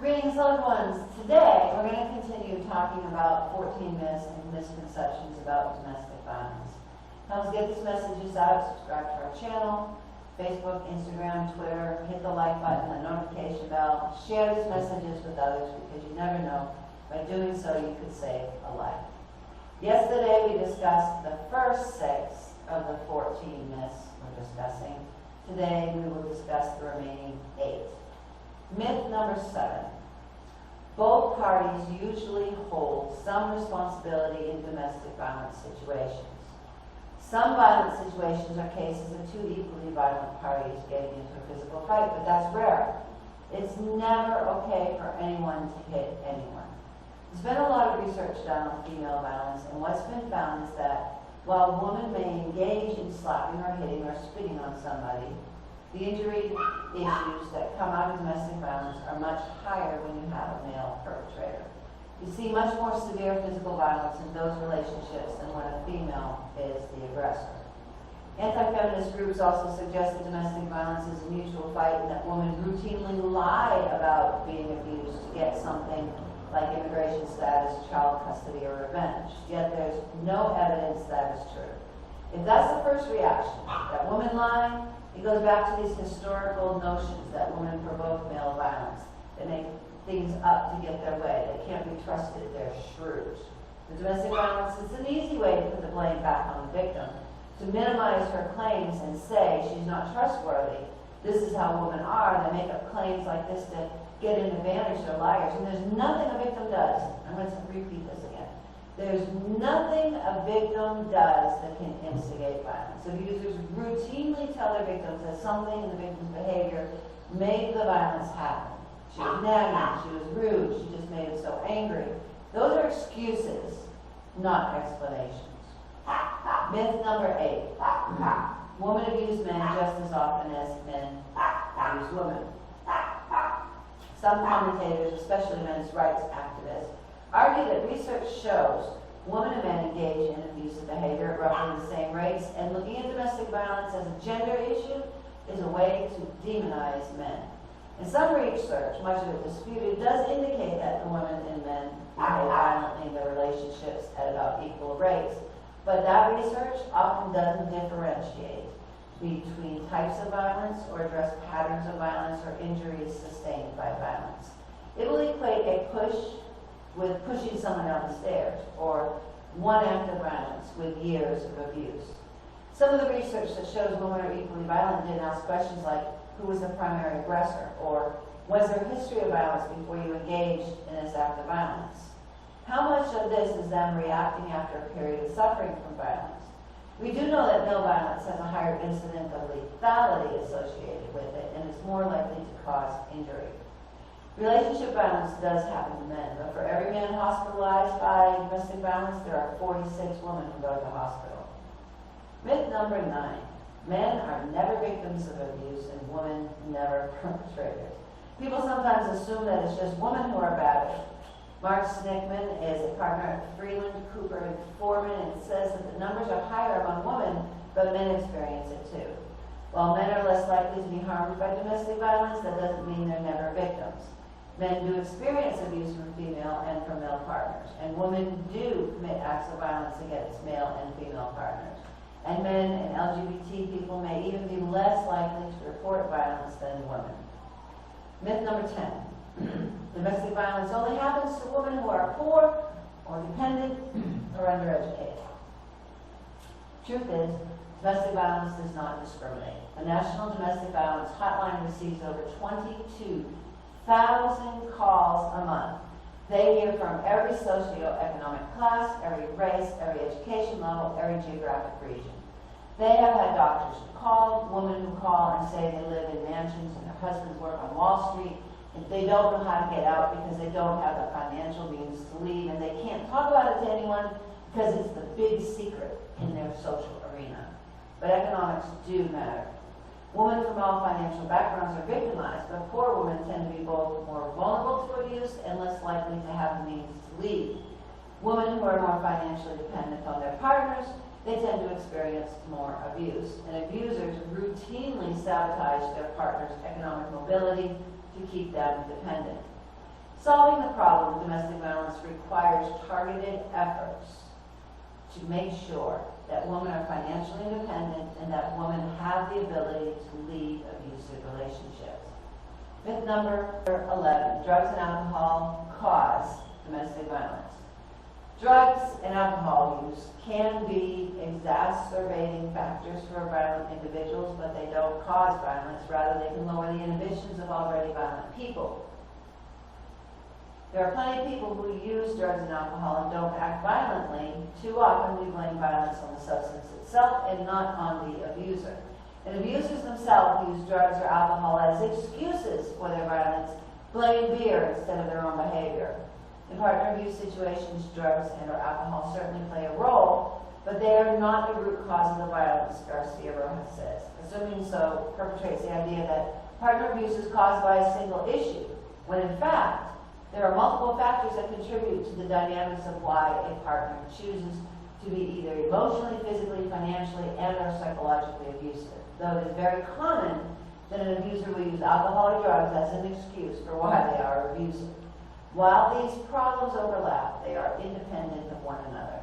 Greetings, loved ones. Today, we're going to continue talking about 14 myths and misconceptions about domestic violence. Help us get these messages out. Subscribe to our channel, Facebook, Instagram, Twitter. Hit the like button, the notification bell. Share these messages with others because you never know. By doing so, you could save a life. Yesterday, we discussed the first 6 of the 14 myths we're discussing. Today, we will discuss the remaining 8. Myth number 7. Both parties usually hold some responsibility in domestic violence situations. Some violent situations are cases of 2 equally violent parties getting into a physical fight, but that's rare. It's never okay for anyone to hit anyone. There's been a lot of research done on female violence, and what's been found is that while a woman may engage in slapping or hitting or spitting on somebody, the injury issues that come out of domestic violence are much higher when you have a male perpetrator. You see much more severe physical violence in those relationships than when a female is the aggressor. Anti-feminist groups also suggest that domestic violence is a mutual fight and that women routinely lie about being abused to get something like immigration status, child custody, or revenge. Yet there's no evidence that is true. If that's the first reaction, that women lie, it goes back to these historical notions that women provoke male violence. They make things up to get their way. They can't be trusted. They're shrewd. The domestic violence is an easy way to put the blame back on the victim, to minimize her claims and say she's not trustworthy. This is how women are. They make up claims like this to get an advantage. They're liars. And there's nothing a victim does. I'm going to repeat this again. There's nothing a victim does that can instigate violence. Abusers routinely tell their victims that something in the victim's behavior made the violence happen. She was nagging, she was rude, she just made him so angry. Those are excuses, not explanations. Myth number 8. Women abuse men just as often as men abuse women. Some commentators, especially men's rights activists, argue that research shows women and men engage in abusive behavior at roughly the same rates, and looking at domestic violence as a gender issue is a way to demonize men. And some research, much of it disputed, does indicate that the women and men behave violently in their relationships at about equal rates. But that research often doesn't differentiate between types of violence or address patterns of violence or injuries sustained by violence. It will equate a push with pushing someone down the stairs, or one act of violence with years of abuse. Some of the research that shows women are equally violent didn't ask questions like, who was the primary aggressor, or was there a history of violence before you engaged in this act of violence? How much of this is them reacting after a period of suffering from violence? We do know that male violence has a higher incidence of lethality associated with it, and is more likely to cause injury. Relationship violence does happen to men, but for every man hospitalized by domestic violence, there are 46 women who go to the hospital. Myth number 9. Men are never victims of abuse and women never perpetrators. People sometimes assume that it's just women who are battered. Mark Snickman is a partner at Freeland, Cooper, and Foreman, and says that the numbers are higher among women, but men experience it too. While men are less likely to be harmed by domestic violence, that doesn't mean they're never victims. Men do experience abuse from female and from male partners, and women do commit acts of violence against male and female partners. And men and LGBT people may even be less likely to report violence than women. Myth number 10. Domestic violence only happens to women who are poor or dependent or undereducated. Truth is, domestic violence does not discriminate. The National Domestic Violence Hotline receives over 22,000 calls a month. They hear from every socioeconomic class, every race, every education level, every geographic region. They have had doctors who call, women who call and say they live in mansions and their husbands work on Wall Street, and they don't know how to get out because they don't have the financial means to leave, and they can't talk about it to anyone because it's the big secret in their social arena. But economics do matter. Women from all financial backgrounds are victimized, but poor women tend to be both more vulnerable to abuse and less likely to have the means to leave. Women who are more financially dependent on their partners, they tend to experience more abuse. And abusers routinely sabotage their partner's economic mobility to keep them dependent. Solving the problem of domestic violence requires targeted efforts to make sure that women are financially independent and that women have the ability to leave abusive relationships. Myth number 11, drugs and alcohol cause domestic violence. Drugs and alcohol use can be exacerbating factors for violent individuals, but they don't cause violence. Rather, they can lower the inhibitions of already violent people. There are plenty of people who use drugs and alcohol and don't act violently. Too often we blame violence on the substance itself and not on the abuser. And abusers themselves use drugs or alcohol as excuses for their violence, blame beer instead of their own behavior. In partner abuse situations, drugs and or alcohol certainly play a role, but they are not the root cause of the violence, Garcia Rojas says. Assuming so perpetrates the idea that partner abuse is caused by a single issue, when in fact, there are multiple factors that contribute to the dynamics of why a partner chooses to be either emotionally, physically, financially, and or psychologically abusive. Though it is very common that an abuser will use alcohol or drugs as an excuse for why they are abusive. While these problems overlap, they are independent of one another.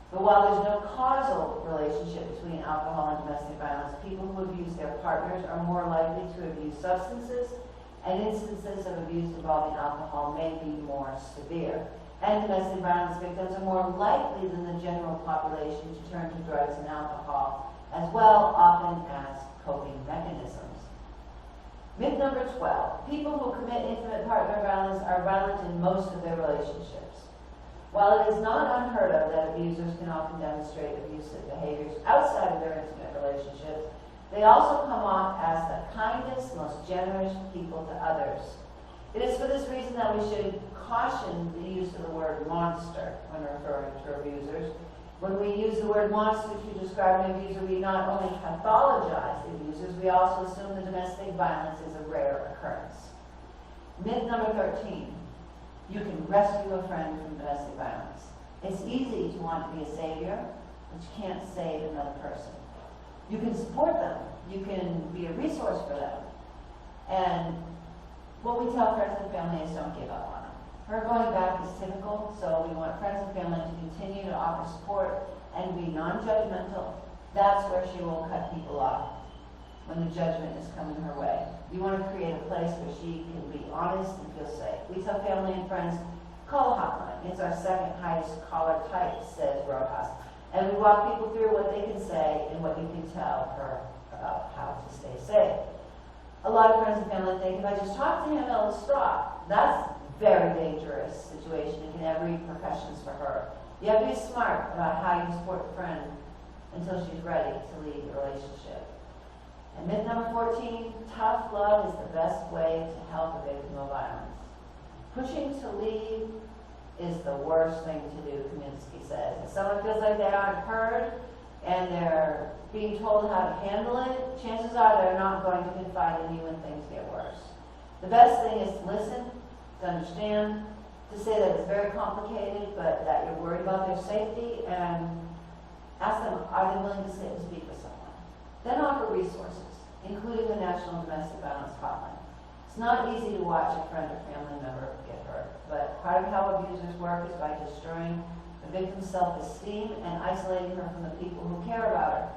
But while there's no causal relationship between alcohol and domestic violence, people who abuse their partners are more likely to abuse substances, and instances of abuse involving alcohol may be more severe. And domestic violence victims are more likely than the general population to turn to drugs and alcohol as well, often as coping mechanisms. Myth number 12. People who commit intimate partner violence are violent in most of their relationships. While it is not unheard of that abusers can often demonstrate abusive behaviors outside of their intimate relationships, they also come off as the kindest, most generous people to others. It is for this reason that we should caution the use of the word monster when referring to abusers. When we use the word monster to describe an abuser, we not only pathologize the abusers, we also assume that domestic violence is a rare occurrence. Myth number 13. You can rescue a friend from domestic violence. It's easy to want to be a savior, but you can't save another person. You can support them. You can be a resource for them. And what we tell friends and family is don't give up on them. Her going back is typical, so we want friends and family to continue to offer support and be non-judgmental. That's where she will cut people off when the judgment is coming her way. You want to create a place where she can be honest and feel safe. We tell family and friends, call a hotline. It's our second highest caller type, says Rojas. And we walk people through what they can say and what you can tell her about how to stay safe. A lot of friends and family think, if I just talk to him, it'll stop. That's a very dangerous situation. It can have repercussions for her. You have to be smart about how you support a friend until she's ready to leave the relationship. And myth number 14, tough love is the best way to help a victim of violence. Pushing to leave is the worst thing to do, Kaminsky says. If someone feels like they aren't heard and they're being told how to handle it, chances are they're not going to confide in you when things get worse. The best thing is to listen, to understand, to say that it's very complicated, but that you're worried about their safety, and ask them, are they willing to sit and speak with someone? Then offer resources, including the National Domestic Violence Hotline. It's not easy to watch a friend or family member get hurt, but part of how abusers work is by destroying the victim's self-esteem and isolating her from the people who care about her.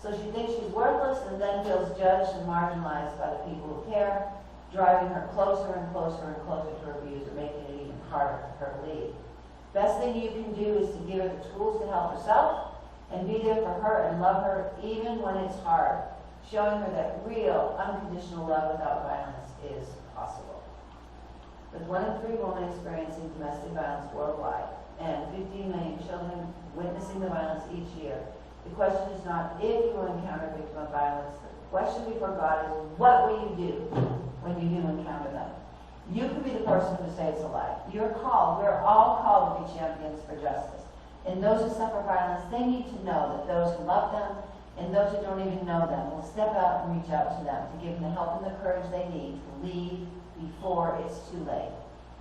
So she thinks she's worthless and then feels judged and marginalized by the people who care, driving her closer and closer and closer to her abuser, making it even harder for her to leave. Best thing you can do is to give her the tools to help herself and be there for her and love her even when it's hard, showing her that real, unconditional love without violence is possible. With 1 in 3 women experiencing domestic violence worldwide and 15 million children witnessing the violence each year, the question is not if you will encounter a victim of violence. The question before God is, what will you do when you do encounter them? You could be the person who saves a life. You're called. We're all called to be champions for justice. And those who suffer violence, they need to know that those who love them and those who don't even know them will step out and reach out to them to give them the help and the courage they need to leave before it's too late.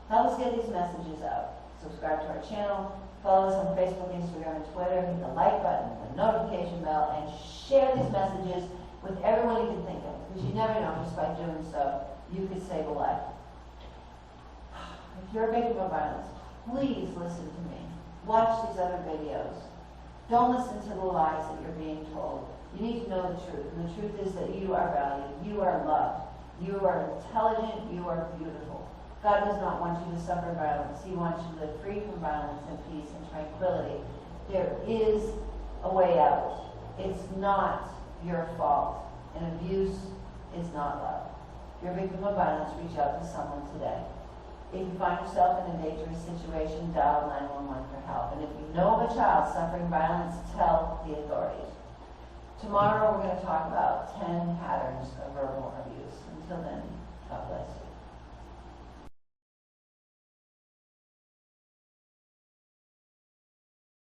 Help us get these messages out. Subscribe to our channel, follow us on Facebook, Instagram, and Twitter, hit the like button, the notification bell, and share these messages with everyone you can think of, because you never know, just by doing so, you could save a life. If you're a victim of violence, please listen to me. Watch these other videos. Don't listen to the lies that you're being told. You need to know the truth. And the truth is that you are valued. You are loved. You are intelligent. You are beautiful. God does not want you to suffer violence. He wants you to live free from violence and peace and tranquility. There is a way out. It's not your fault. And abuse is not love. If you're a victim of violence, reach out to someone today. If you find yourself in a dangerous situation, dial 911 for help. And if you know of a child suffering violence, tell the authorities. Tomorrow we're going to talk about 10 patterns of verbal abuse. Until then, God bless you.